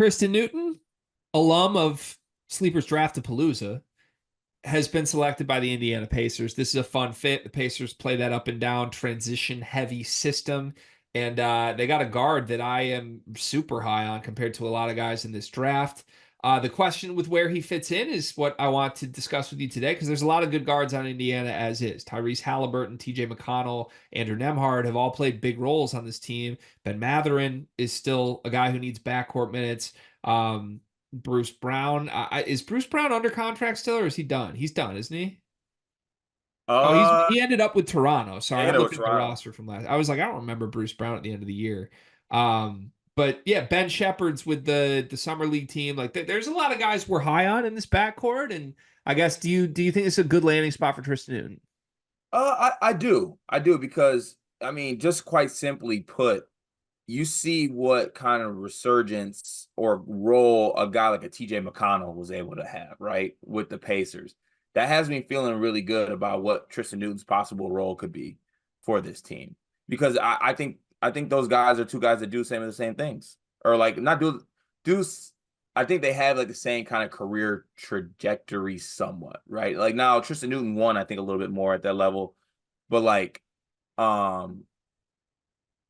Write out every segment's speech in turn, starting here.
Tristen Newton, alum of Sleepers Draft-A-Palooza, has been selected by the Indiana Pacers. This is a fun fit. The Pacers play that up and down transition heavy system. And they got a guard that I am super high on compared to a lot of guys in this draft. The question with where he fits in is what I want to discuss with you today because there's a lot of good guards on Indiana as is. Tyrese Halliburton, TJ McConnell, Andrew Nembhard have all played big roles on this team. Ben Mathurin is still a guy who needs backcourt minutes. Bruce Brown. Is Bruce Brown under contract still, or is he done? He's done, isn't he? Oh, Uh, he ended up with Toronto. Sorry, and I'm it was looking at the Toronto. roster from last. I was like, I don't remember Bruce Brown at the end of the year. But yeah, Ben Shepherd's with the summer league team. Like, there's a lot of guys we're high on in this backcourt, and I guess do you think it's a good landing spot for Tristen Newton? I do because I mean, just quite simply put, you see what kind of resurgence or role a guy like a TJ McConnell was able to have, right, with the Pacers. That has me feeling really good about what Tristen Newton's possible role could be for this team. Because I think those guys are two guys that do the same things. Or like not do I think they have like the same kind of career trajectory somewhat, right? Like now Tristen Newton won, I think, a little bit more at that level. But like um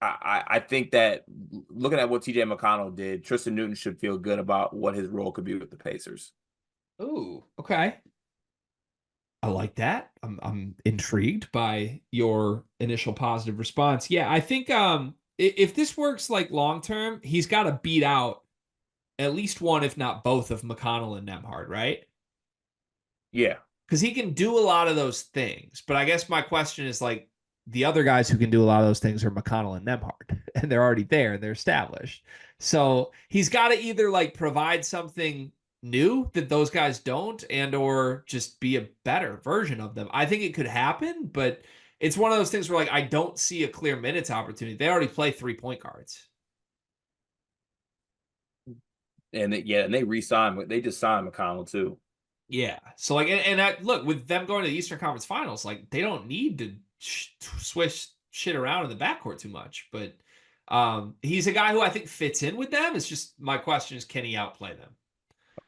I think that looking at what TJ McConnell did, Tristen Newton should feel good about what his role could be with the Pacers. Ooh, okay. I like that. I'm intrigued by your initial positive response. Yeah, I think if this works like long term, he's got to beat out at least one, if not both, of McConnell and Nemhard, right? Yeah. Because he can do a lot of those things. But I guess my question is like the other guys who can do a lot of those things are McConnell and Nemhard, and they're already there and they're established. So he's got to either like provide something new that those guys don't and or just be a better version of them. I think it could happen, but it's one of those things where like I don't see a clear minutes opportunity. They already play 3 point guards. And they re-signed. They just signed McConnell too. Yeah. So like, and I, look with them going to the Eastern Conference Finals, like they don't need to swish shit around in the backcourt too much. But he's a guy who I think fits in with them. It's just my question is, can he outplay them?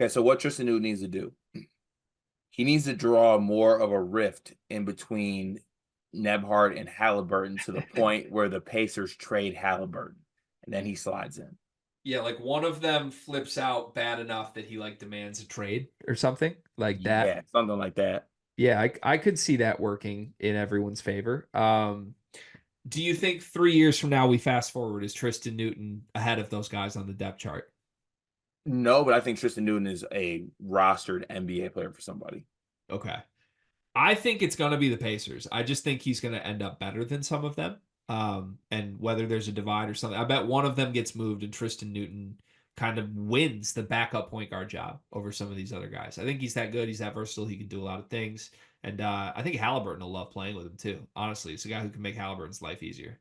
Okay, so what Tristen Newton needs to do? He needs to draw more of a rift in between Nebhard and Halliburton to the point where the Pacers trade Halliburton, and then he slides in. Yeah, like one of them flips out bad enough that he like demands a trade or something like that. Yeah, something like that. Yeah, I could see that working in everyone's favor. Do you think 3 years from now we fast forward is Tristen Newton ahead of those guys on the depth chart? No, but I think Tristen Newton is a rostered NBA player for somebody. Okay. I think it's going to be the Pacers. I just think he's going to end up better than some of them. And whether there's a divide or something, I bet one of them gets moved and Tristen Newton kind of wins the backup point guard job over some of these other guys. I think he's that good. He's that versatile. He can do a lot of things. And I think Halliburton will love playing with him too. Honestly, it's a guy who can make Halliburton's life easier.